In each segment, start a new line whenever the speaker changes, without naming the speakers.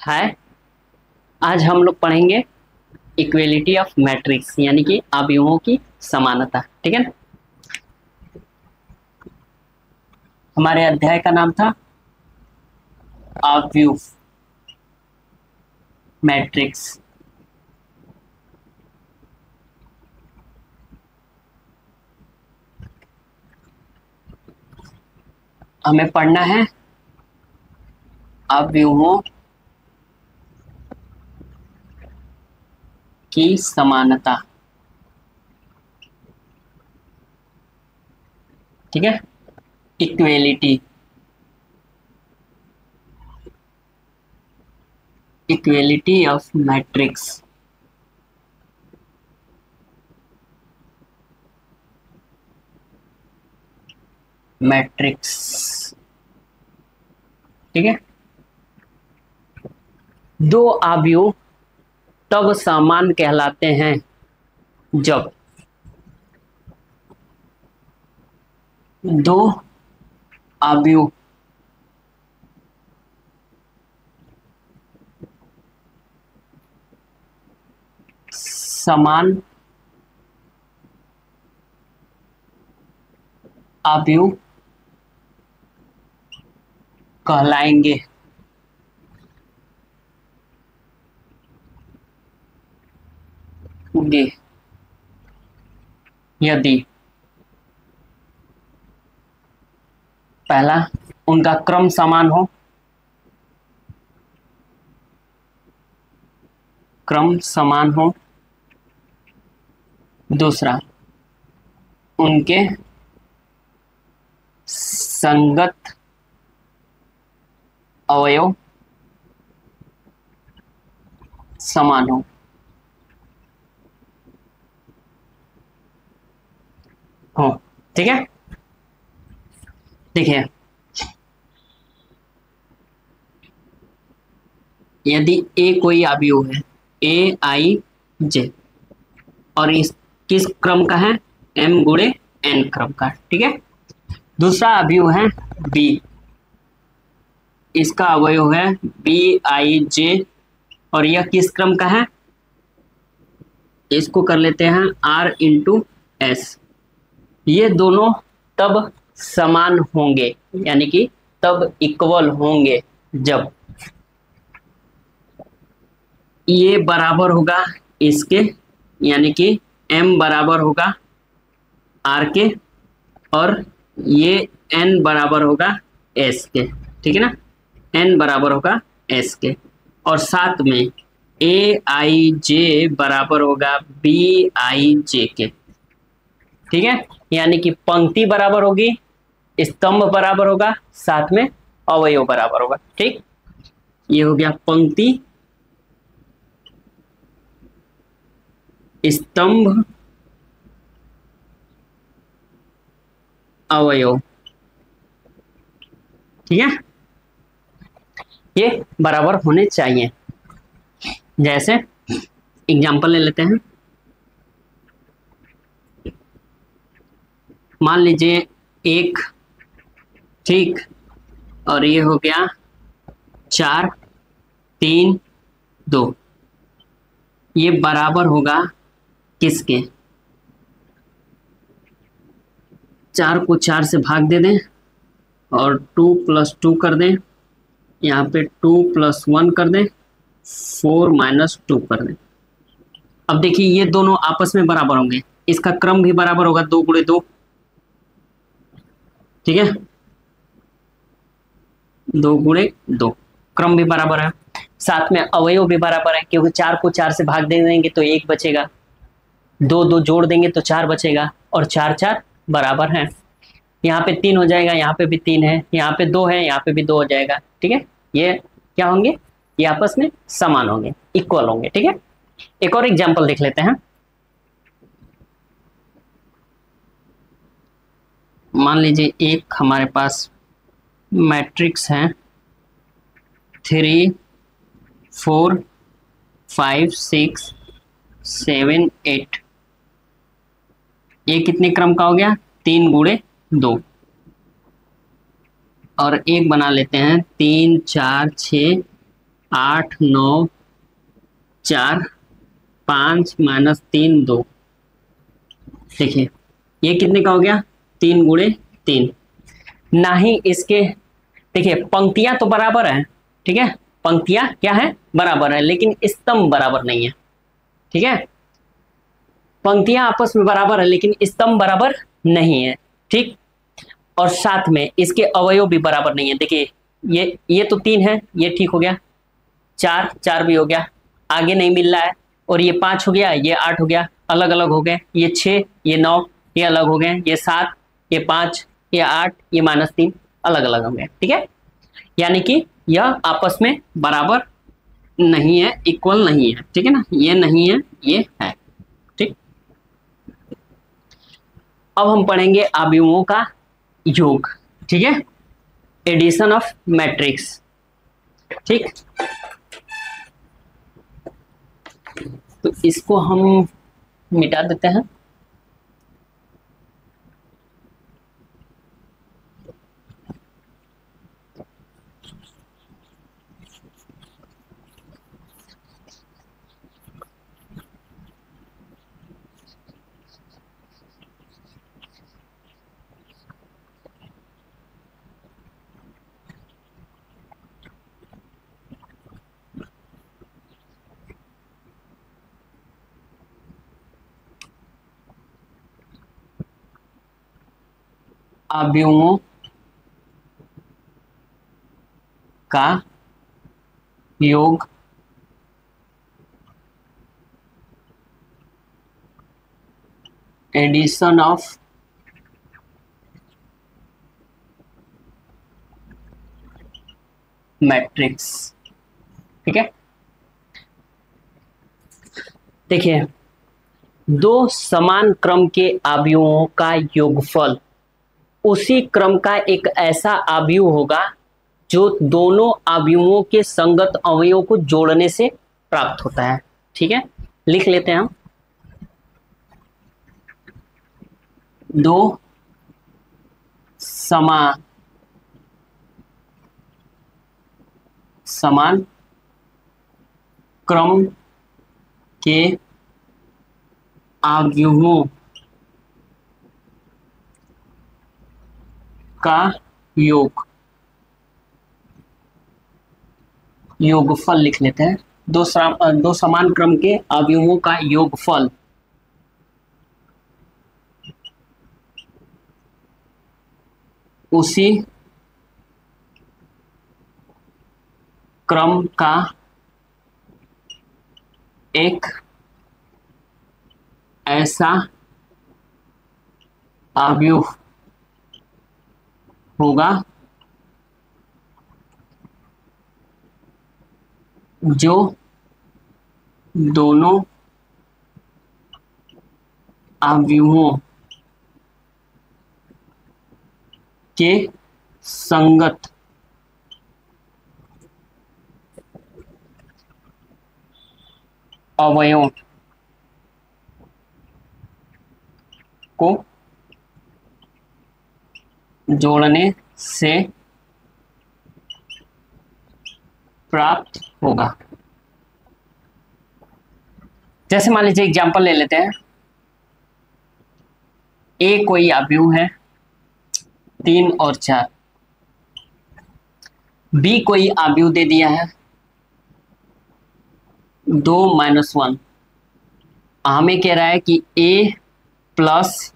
है। आज हम लोग पढ़ेंगे इक्वेलिटी ऑफ मैट्रिक्स यानी कि अवयवों की समानता। ठीक है ना। हमारे अध्याय का नाम था अवयव मैट्रिक्स। हमें पढ़ना है अवयवों की समानता। ठीक है, equality equality of matrix. Matrix ठीक है। दो अवयव तब समान कहलाते हैं जब दो अवयव समान अवयव कहलाएंगे। यदि पहला उनका क्रम समान हो, क्रम समान हो। दूसरा, उनके संगत अवयव समान हो। ठीक है। देखिए, यदि ए कोई अवयव है, ए आई जे, और इस किस क्रम का है, एम गुणे एन क्रम का। ठीक है। दूसरा अवयव है बी, इसका अवयव है बी आई जे, और यह किस क्रम का है, इसको कर लेते हैं आर इंटू एस। ये दोनों तब समान होंगे यानी कि तब इक्वल होंगे जब ये बराबर होगा इसके, यानी कि m बराबर होगा r के, और ये n बराबर होगा s के। ठीक है ना, n बराबर होगा s के, और साथ में a i j बराबर होगा b i j के। ठीक है, यानी कि पंक्ति बराबर होगी, स्तंभ बराबर होगा, साथ में अवयव बराबर होगा। ठीक, ये हो गया पंक्ति, स्तंभ, अवयव। ठीक है, ये बराबर होने चाहिए। जैसे एग्जांपल ले लेते हैं। मान लीजिए एक, ठीक, और ये हो गया 4 3 2, ये बराबर होगा किसके, 4 को 4 से भाग दे दें और 2 + 2 कर दें, यहाँ पे 2 + 1 कर दें, 4 - 2 कर दें। अब देखिए ये दोनों आपस में बराबर होंगे, इसका क्रम भी बराबर होगा 2 × 2। ठीक है, 2 × 2 क्रम भी बराबर है, साथ में अवयव भी बराबर है, क्योंकि 4 को 4 से भाग दे देंगे तो 1 बचेगा, 2 2 जोड़ देंगे तो 4 बचेगा, और 4 4 बराबर है। यहाँ पे 3 हो जाएगा, यहाँ पे भी 3 है, यहाँ पे 2 है, यहाँ पे भी 2 हो जाएगा। ठीक है, ये क्या होंगे, ये आपस में समान होंगे, इक्वल होंगे। ठीक है, एक और एग्जांपल देख लेते हैं। मान लीजिए एक हमारे पास मैट्रिक्स है 3 4 5 6 7 8। ये कितने क्रम का हो गया, 3 × 2, और एक बना लेते हैं 3 4 6 8 9 4 5 -3 2। देखिए ये कितने का हो गया, 3 × 3। ना ही इसके, देखिए पंक्तियां तो बराबर है, ठीक है, पंक्तियां क्या है, बराबर है, लेकिन स्तंभ बराबर नहीं है। ठीक है, पंक्तियां आपस में बराबर है लेकिन स्तंभ बराबर नहीं है। ठीक, और साथ में इसके अवयव भी बराबर नहीं है। देखिए ये तो 3 है, ये ठीक हो गया, 4 4 भी हो गया, आगे नहीं मिल रहा है, और ये 5 हो गया, ये 8 हो गया, अलग अलग हो गए, ये 6 ये 9 ये अलग हो गए, ये 7 ये 5 ये 8 ये -3 अलग अलग हो गए। ठीक है, यानी कि यह आपस में बराबर नहीं है, इक्वल नहीं है। ठीक है ना, ये नहीं है, ये है। ठीक, अब हम पढ़ेंगे अवयवों का योग। ठीक है, एडिशन ऑफ मैट्रिक्स। ठीक, तो इसको हम मिटा देते हैं। अवयवों का योग एडिशन ऑफ मैट्रिक्स। ठीक है, देखिए दो समान क्रम के अवयवों का योगफल उसी क्रम का एक ऐसा अवयव होगा जो दोनों अवयवों के संगत अवयवों को जोड़ने से प्राप्त होता है। ठीक है, लिख लेते हैं हम, दो समान क्रम के अवयवों का योगफल लिख लेते हैं। दो समान क्रम के अवयवों का योगफल उसी क्रम का एक ऐसा अवयव होगा जो दोनों अवयवों के संगत अवयवों को जोड़ने से प्राप्त होगा। जैसे मान लीजिए एग्जांपल ले लेते हैं, ए कोई अवयव है 3 और 4, बी कोई अवयव दे दिया है 2 - 1। हमें कह रहा है कि ए प्लस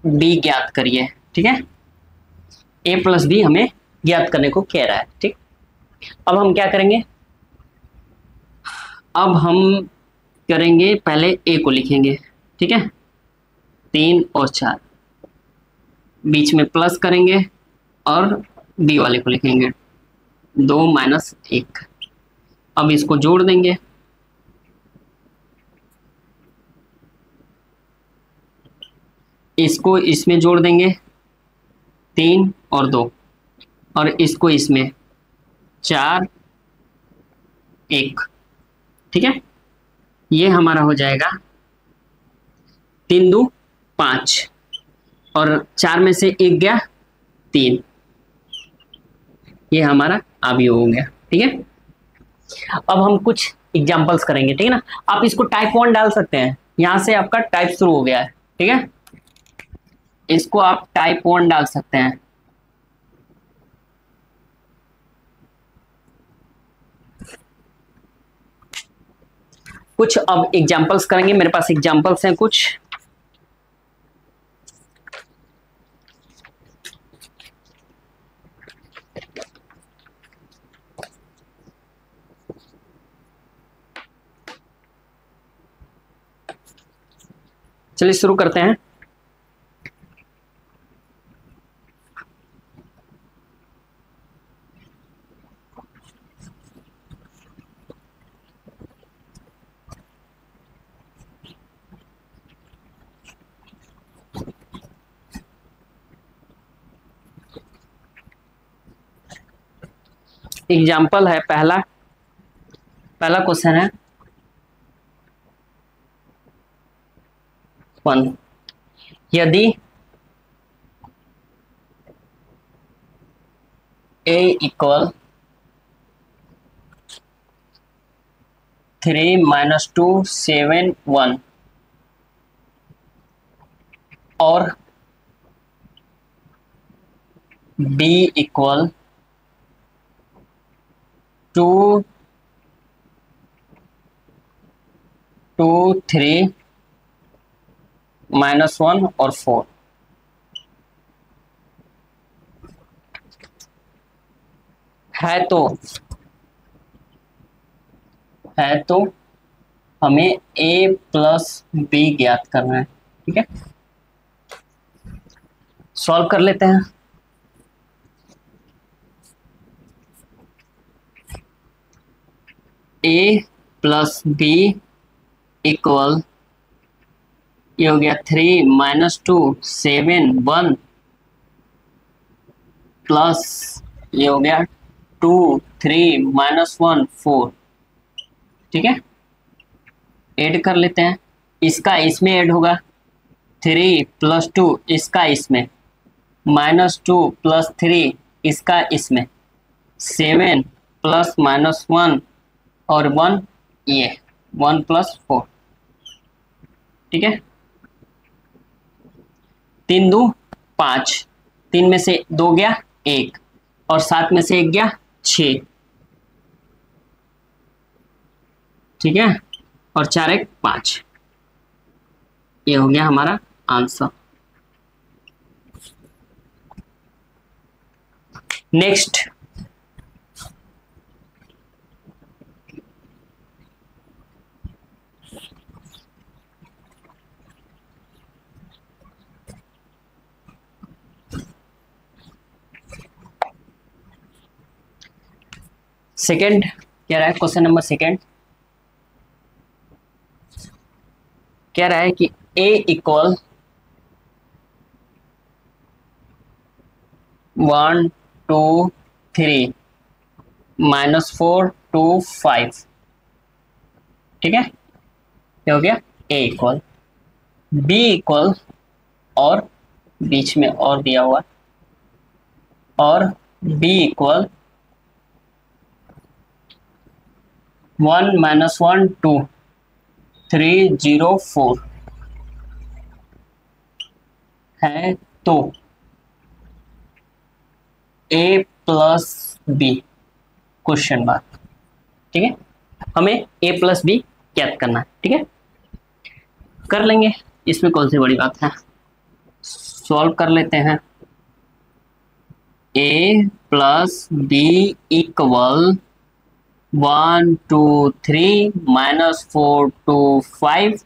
बी ज्ञात करिए। ठीक है, ए प्लस बी हमें ज्ञात करने को कह रहा है। ठीक, अब हम क्या करेंगे, अब हम करेंगे पहले ए को लिखेंगे। ठीक है, 3 और 4 बीच में प्लस करेंगे और बी वाले को लिखेंगे 2 - 1। अब इसको जोड़ देंगे, इसको इसमें जोड़ देंगे 3 और 2, और इसको इसमें 4 1। ठीक है, ये हमारा हो जाएगा 3 2 5, और 4 में से 1 गया 3, ये हमारा अवयव हो गया। ठीक है, अब हम कुछ एग्जांपल्स करेंगे। ठीक है ना, आप इसको टाइप 1 डाल सकते हैं, यहां से आपका टाइप शुरू हो गया है। ठीक है, इसको आप टाइप 1 डाल सकते हैं। कुछ अब एग्जांपल्स करेंगे, मेरे पास एग्जांपल्स हैं कुछ। चलिए शुरू करते हैं। एग्जाम्पल है, पहला क्वेश्चन है 1। यदि a इक्वल 3 - 2 7 1 और b इक्वल 2 2 3 -1 और 4 है तो हमें a प्लस b ज्ञात करना है। ठीक है, सॉल्व कर लेते हैं। a प्लस b इक्वल, ये हो गया 3 - 2 7 1 प्लस ये हो गया 2 3 -1 4। ठीक है, ऐड कर लेते हैं। इसका इसमें ऐड होगा, 3 + 2 इसका इसमें, -2 + 3 इसका इसमें, 7 ± 1 और 1 ये 1 + 4। ठीक है, 3 2 5, 3 में से 2 गया 1 और 7 में से 1 गया 6। ठीक है, और 4 1 5, ये हो गया हमारा आंसर। नेक्स्ट, सेकंड क्या रहा है, क्वेश्चन नंबर सेकंड क्या रहा है कि a इक्वल 1 2 3 -4 2 5। ठीक है, क्या हो गया, a इक्वल, b इक्वल, और बीच में और दिया हुआ, और b इक्वल 1 - 1 2 3 0 4 है तो a plus b question mark. ठीक है, हमें a प्लस b ज्ञात करना है। ठीक है, कर लेंगे, इसमें कौन सी बड़ी बात है, सॉल्व कर लेते हैं। a प्लस b इक्वल 1 2 3 -4 2 5,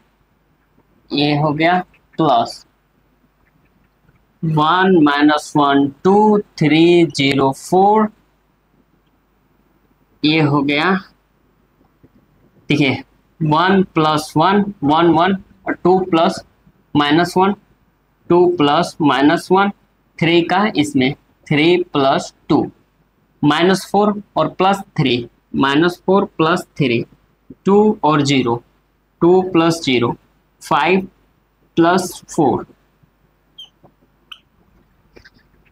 ये हो गया, प्लस 1 - 1 2 3 0 4, ये हो गया। देखिए 1 + 1 1 1 और 2 + -1 2 + -1 3 का इसमें 3 + 2 -4 और +3 -4 +3 2 और 0 2 + 0 5 + 4।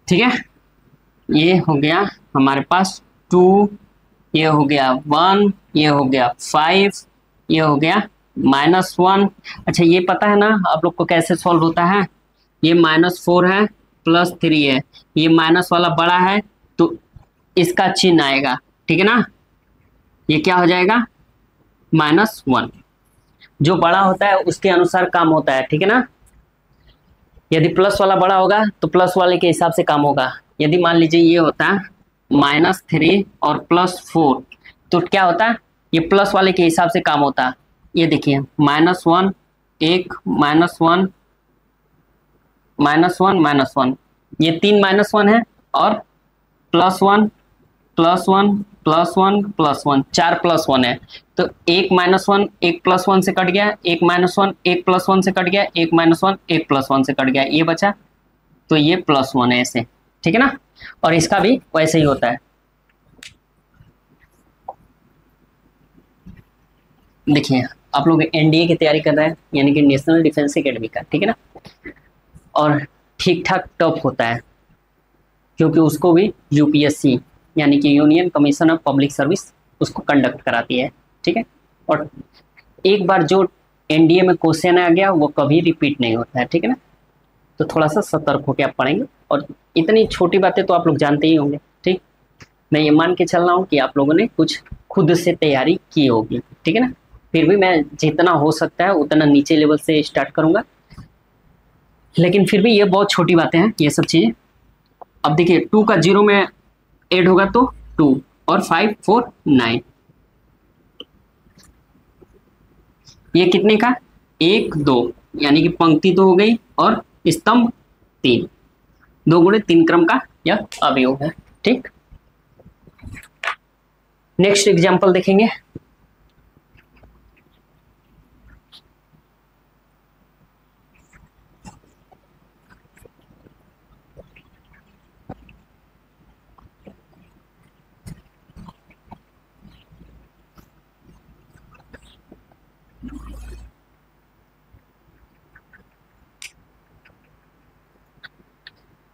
ठीक है, ये हो गया हमारे पास 2, ये हो गया 1, ये हो गया 5, ये हो गया -1। अच्छा ये पता है ना आप लोग को कैसे सॉल्व होता है? ये -4 है, +3 है, ये माइनस वाला बड़ा है तो इसका चिन्ह आएगा, ठीक है ना? ये क्या हो जाएगा? -1। जो बड़ा होता है उसके अनुसार काम होता है, ठीक है ना? यदि प्लस वाला बड़ा होगा तो प्लस वाले के हिसाब से काम होगा। यदि मान लीजिए ये होता है -3 और +4 तो क्या होता है? ये प्लस वाले के हिसाब से काम होता है। ये देखिए -1, 1, -1, -1, -1, ये 3 -1 है और +1, +1, +1, +1, 4 +1 है। तो 1 -1 1 +1 से कट गया, 1 -1 1 +1 से कट गया, 1 -1 1 +1 से कट गया, ये बचा। तो ये +1 है ऐसे, ठीक है ना? और इसका भी वैसे ही होता है। देखिए आप लोग एनडीए की तैयारी कर रहे हैं, यानी कि नेशनल डिफेंस एकेडमी का, ठीक है ना? और ठीक ठाक टफ होता है क्योंकि उसको भी यूपीएससी यानी कि union commission of public service उसको कंडक्ट कराती है, ठीक है? और एक बार जो एनडीए में क्वेश्चन आ गया वो कभी रिपीट नहीं होता है, ठीक है ना? तो थोड़ा सा सतर्क होकर आप पढ़ेंगे। और इतनी छोटी बातें तो आप लोग जानते ही होंगे, ठीक? मैं ये मान के चल रहा हूँ कि आप लोगों ने कुछ खुद से तैयारी की होगी, ठीक है ना? फिर भी मैं जितना हो सकता है उतना नीचे लेवल से स्टार्ट करूंगा, लेकिन फिर भी ये बहुत छोटी बातें हैं ये सब चीज़ें। अब देखिए 2 का 0 में ऐड होगा तो 2 और 5 4 9, ये कितने का? 1 2, यानी कि पंक्ति तो हो गई और स्तंभ 3, 2 गुणे 3 क्रम का यह अवयव है, ठीक? नेक्स्ट एग्जाम्पल देखेंगे।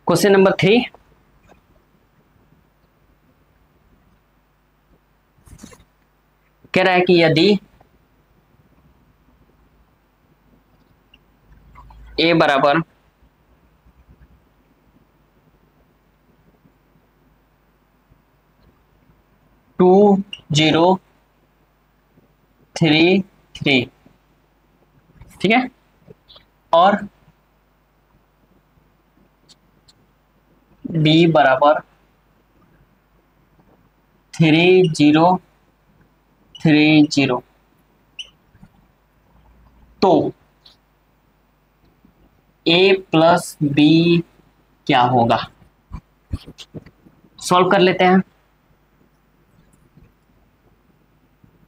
क्वेश्चन नंबर 3, कह रहा है कि यदि a बराबर 2 0 3 3, ठीक है, और b बराबर 3 0 3 0, तो a प्लस b क्या होगा? सॉल्व कर लेते हैं।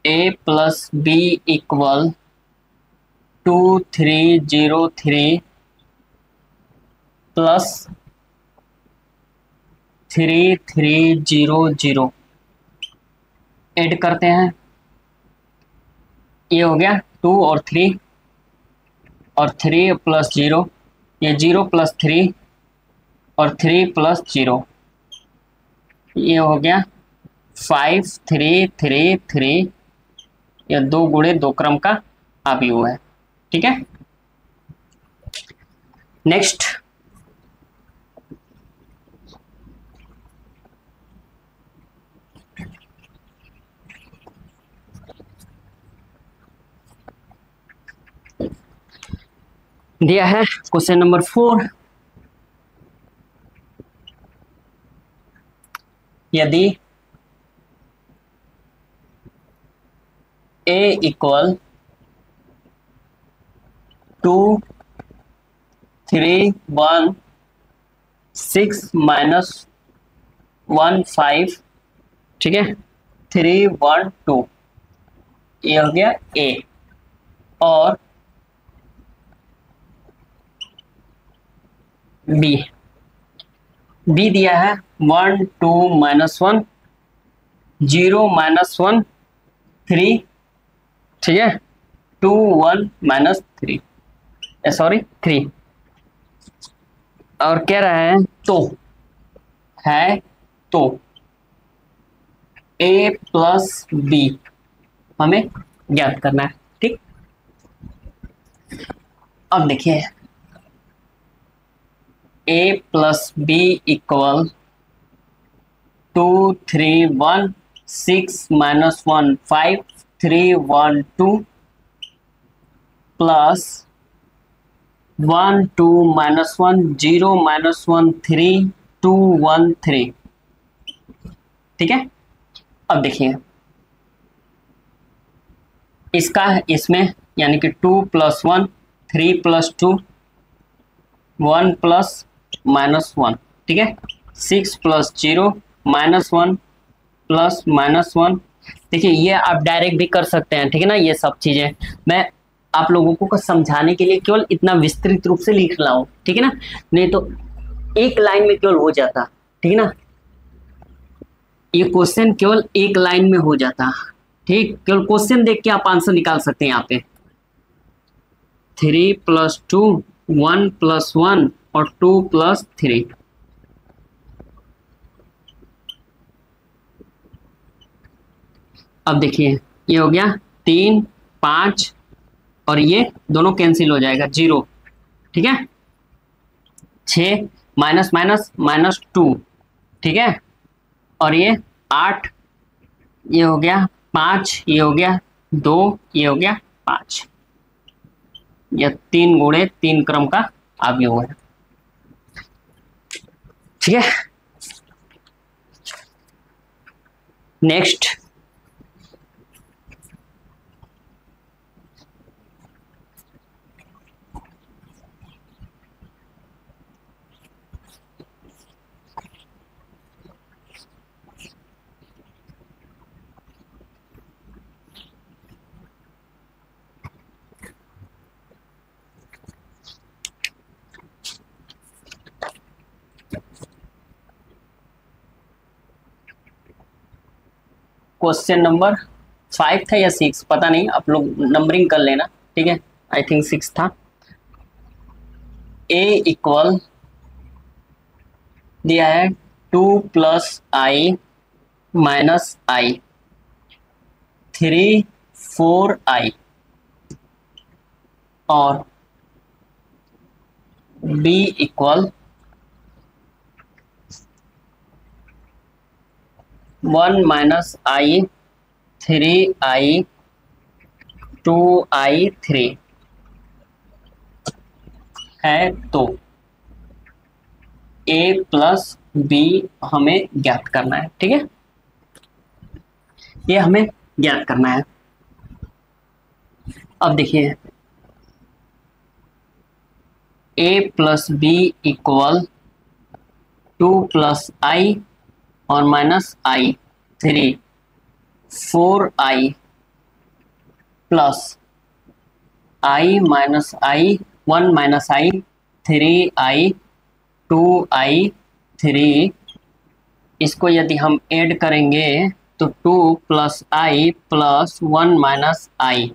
a plus b equal 2 3 0 3 plus 3 3 0 0, add करते हैं। ये हो गया 2 और 3 और 3 प्लस 0, ये 0 प्लस 3 और 3 प्लस 0, ये हो गया 5 3 3 3, यह 2 गुणे 2 क्रम का अवयव है, ठीक है? नेक्स्ट दिया है क्वेश्चन नंबर 4, यदि a इक्वल 2 3 1 6 -1 5, ठीक है, 3 1 2, ये हो गया a, और b दिया है 1 2 -1 0 -1 3, ठीक है, 2 1 -3, सॉरी 3, और कह रहा है तो ए प्लस बी हमें ज्ञात करना है। ठीक, अब देखिए a plus b equal 2 3 1 6 minus 1 5 3 1 2 plus 1 2 minus 1 0 minus 1 3 2 1 3। ठीक है, अब देखिए इसका इसमें यानी कि 2 प्लस 1 3 प्लस 2 1 प्लस माइनस 1। ठीक है, 6 प्लस 0 माइनस 1 प्लस माइनस 1। देखिए ये आप डायरेक्ट भी कर सकते हैं। ठीक है ना, ये सब चीजें मैं आप लोगों को समझाने के लिए केवल इतना विस्तृत रूप से लिख रहा हूँ। ठीक है ना, नहीं तो एक लाइन में केवल हो जाता। ठीक है ना, ये क्वेश्चन केवल एक लाइन में हो जाता। ठीक, केवल क्वेश्चन देख के आप आंसर निकाल सकते हैं यहाँ पे। 3 प्लस 2 1 प्लस 1 और 2 प्लस 3। अब देखिए ये हो गया 3 5 और ये दोनों कैंसिल हो जाएगा 0। ठीक है, 6 माइनस माइनस माइनस 2। ठीक है, और ये 8, ये हो गया 5, ये हो गया 2, ये हो गया 5। यह 3 गुणे 3 क्रम का अवयव है। ठीक है, नेक्स्ट क्वेश्चन नंबर 5 था या 6 पता नहीं, आप लोग नंबरिंग कर लेना। ठीक है, आई थिंक 6 था। ए इक्वल दिया है 2 प्लस आई माइनस आई 3 4 आई और बी इक्वल 1 माइनस आई 3 आई 2 आई 3 है। तो ए प्लस बी हमें ज्ञात करना है। ठीक है, ये हमें ज्ञात करना है। अब देखिए a plus b equal 2 plus आई और माइनस आई 3 4 आई प्लस आई माइनस आई 1 माइनस आई 3 आई 2 आई 3। इसको यदि हम ऐड करेंगे तो 2 प्लस आई प्लस 1 माइनस आई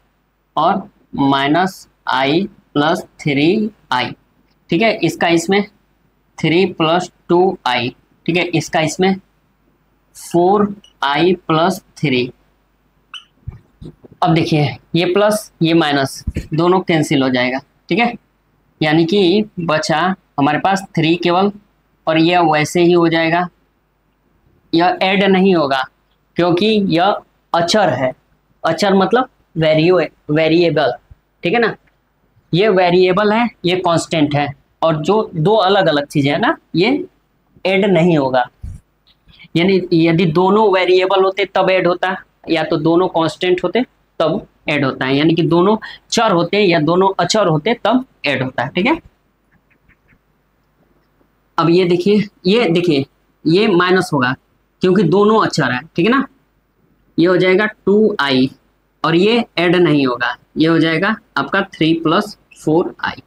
और माइनस आई प्लस 3 आई। ठीक है, इसका इसमें 3 प्लस 2 आई। ठीक है, इसका इसमें 4 आई प्लस 3। अब देखिए ये प्लस ये माइनस दोनों कैंसिल हो जाएगा। ठीक है, यानी कि बचा हमारे पास 3 केवल, और यह वैसे ही हो जाएगा। यह ऐड नहीं होगा क्योंकि यह अचर है। अचर मतलब वेरिएबल। ठीक है ना, ये वेरिएबल है, ये कांस्टेंट है, और जो दो अलग अलग चीजें है ना, ये ऐड नहीं होगा। यानी यदि दोनों वेरिएबल होते तब ऐड होता, या तो दोनों कांस्टेंट होते तब ऐड होता है। यानी कि दोनों चर होते या दोनों अचर होते तब ऐड होता है। ठीक है, अब ये देखिए ये माइनस होगा क्योंकि दोनों अचर है। ठीक है ना, ये हो जाएगा 2i और ये ऐड नहीं होगा, ये हो जाएगा आपका 3 प्लस 4i।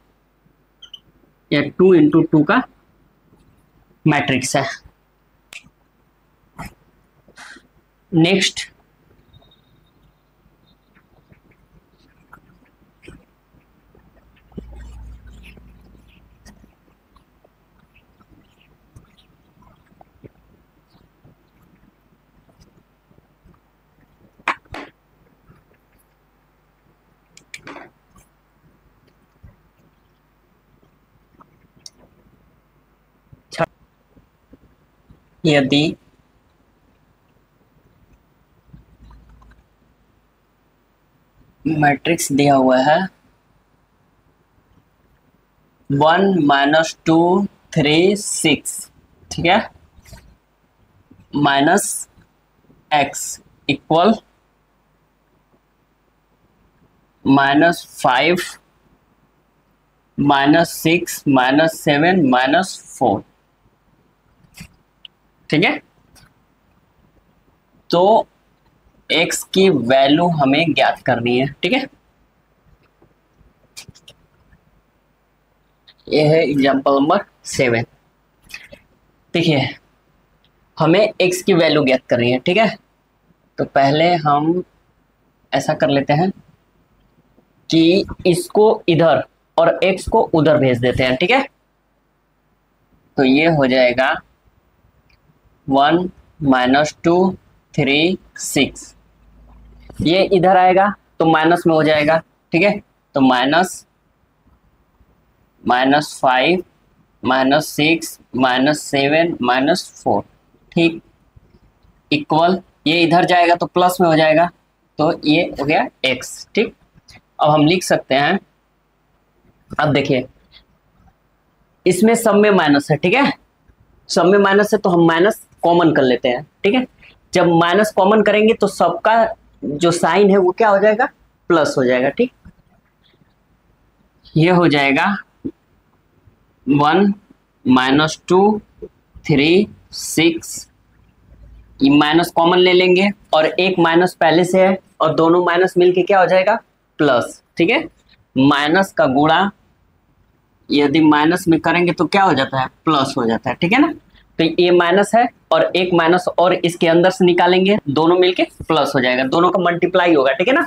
या 2 इंटू 2 का मैट्रिक्स है। नेक्स्ट यदि मैट्रिक्स दिया हुआ है 1 - 2 3 6, ठीक है, -x इक्वल -5 -6 -7 -4, ठीक है। तो x की वैल्यू हमें ज्ञात करनी है, ठीक है। यह है एग्जांपल नंबर 7। देखिए हमें x की वैल्यू ज्ञात करनी है, ठीक है। तो पहले हम ऐसा कर लेते हैं कि इसको इधर और x को उधर भेज देते हैं, ठीक है। तो ये हो जाएगा 1 - 2 3 6, ये इधर आएगा तो माइनस में हो जाएगा, ठीक है। तो -5 -6 -7 -4, ठीक, इक्वल, ये इधर जाएगा तो प्लस में हो जाएगा, तो ये हो गया x, ठीक। अब हम लिख सकते हैं, अब देखिए इसमें सब में माइनस है, ठीक है, सब में माइनस है तो हम माइनस कॉमन कर लेते हैं, ठीक है। जब माइनस कॉमन करेंगे तो सबका जो साइन है वो क्या हो जाएगा, प्लस हो जाएगा, ठीक। ये हो जाएगा 1 - 2 3 6, ये माइनस कॉमन ले लेंगे और एक माइनस पहले से है और दोनों माइनस मिलके क्या हो जाएगा, प्लस, ठीक है। माइनस का गुणा यदि माइनस में करेंगे तो क्या हो जाता है, प्लस हो जाता है, ठीक है ना। तो ये माइनस है और एक माइनस और इसके अंदर से निकालेंगे, दोनों मिलके प्लस हो जाएगा, दोनों का मल्टीप्लाई होगा, ठीक है ना।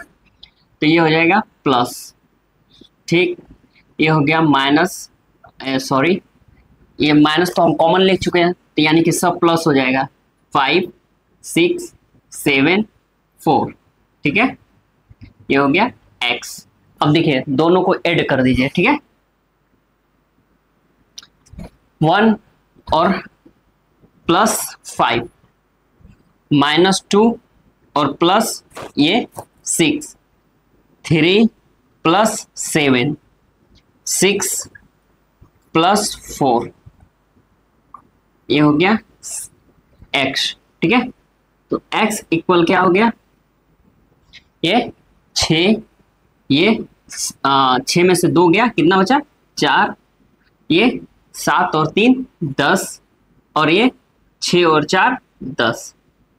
तो ये हो जाएगा प्लस, ठीक। ये हो गया माइनस, सॉरी, ये माइनस तो हम कॉमन ले चुके हैं, तो यानी कि सब प्लस हो जाएगा, 5 6 7 4, ठीक है। ये हो गया x। अब देखिए दोनों को ऐड कर दीजिए, ठीक है, 1 और +5 -2 और प्लस ये 6, 3 + 7 6 + 4, ये हो गया x, ठीक है। तो x इक्वल क्या हो गया, ये 6, ये 6 में से 2 गया, कितना बचा 4, ये 7 और 3 10, और ये 6 और 4 10,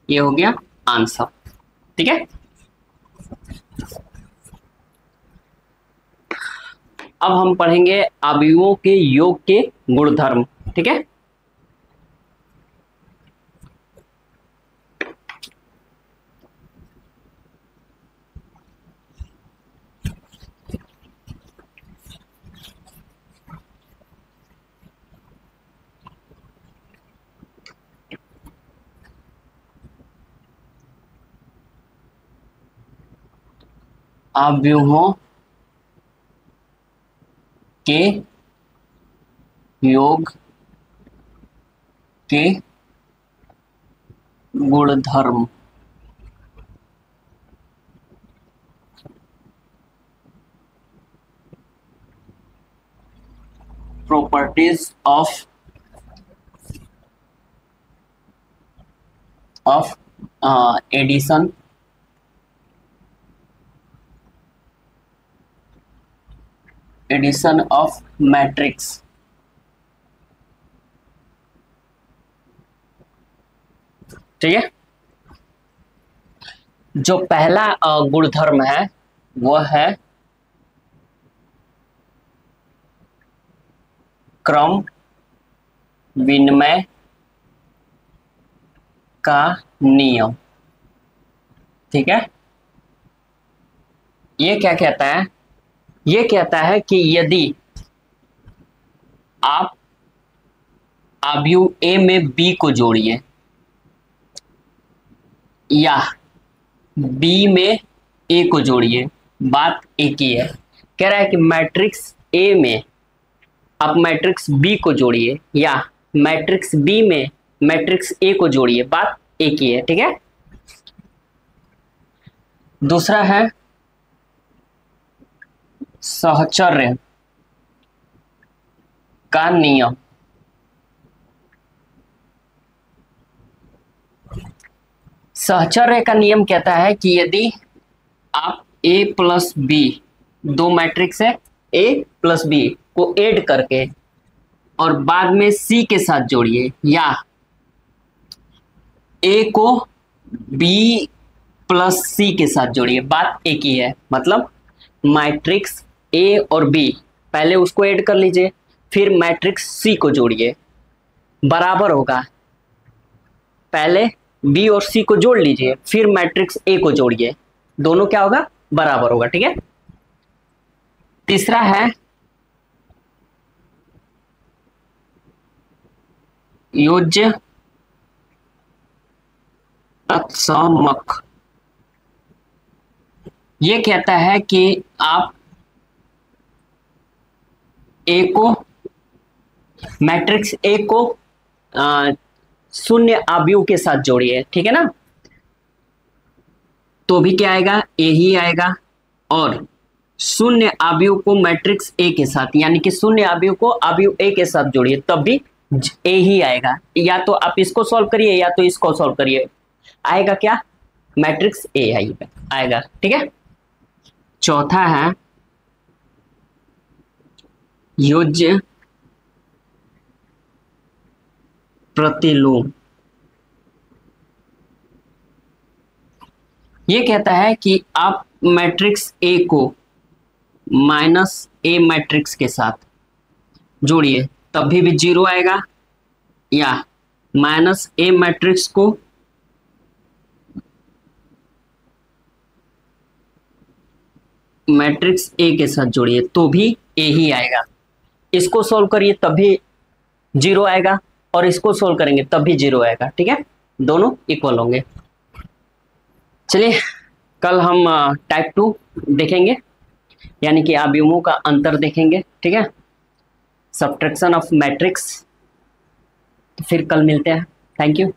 ये हो गया आंसर, ठीक है। अब हम पढ़ेंगे अवयवों के योग के गुणधर्म, ठीक है। अवयवों के योग के गुणधर्म। Properties of addition, addition of matrix, ठीक है। जो पहला गुणधर्म है वह है क्रम विनिमय का नियम, ठीक है। ये क्या कहता है, ये कहता है कि यदि आप अवयव ए में बी को जोड़िए या बी में ए को जोड़िए, बात एक ही है। कह रहा है कि मैट्रिक्स ए में आप मैट्रिक्स बी को जोड़िए या मैट्रिक्स बी में मैट्रिक्स ए को जोड़िए, बात एक ही है, ठीक है। दूसरा है सहचर्य का नियम। सहचर्य का नियम कहता है कि यदि आप ए प्लस बी, दो मैट्रिक्स है ए प्लस बी को ऐड करके और बाद में सी के साथ जोड़िए, या ए को बी प्लस सी के साथ जोड़िए, बात एक ही है। मतलब मैट्रिक्स ए और बी पहले उसको ऐड कर लीजिए, फिर मैट्रिक्स सी को जोड़िए, बराबर होगा। पहले बी और सी को जोड़ लीजिए, फिर मैट्रिक्स ए को जोड़िए, दोनों क्या होगा, बराबर होगा, ठीक है। तीसरा है योज्य तत्समक। ये कहता है कि आप ए को, मैट्रिक्स ए को शून्य अवयव के साथ जोड़िए, ठीक है ना, तो भी क्या आएगा, ए ही आएगा। और शून्य अवयव को मैट्रिक्स ए के साथ, यानी कि शून्य अवयव को अवयव ए के साथ जोड़िए, तब भी ए ही आएगा। या तो आप इसको सॉल्व करिए या तो इसको सॉल्व करिए, आएगा क्या, मैट्रिक्स ए आएगा, ठीक है। चौथा है योज्य प्रतिलोम। ये कहता है कि आप मैट्रिक्स ए को माइनस ए मैट्रिक्स के साथ जोड़िए, तभी भी जीरो आएगा, या माइनस ए मैट्रिक्स को मैट्रिक्स ए के साथ जोड़िए, तो भी ए ही आएगा। इसको सोल्व करिए तब भी जीरो आएगा, और इसको सोल्व करेंगे तब भी जीरो आएगा, ठीक है, दोनों इक्वल होंगे। चलिए कल हम टाइप 2 देखेंगे, यानी कि अवयवों का अंतर देखेंगे, ठीक है, सब्ट्रैक्शन ऑफ मैट्रिक्स। तो फिर कल मिलते हैं, थैंक यू।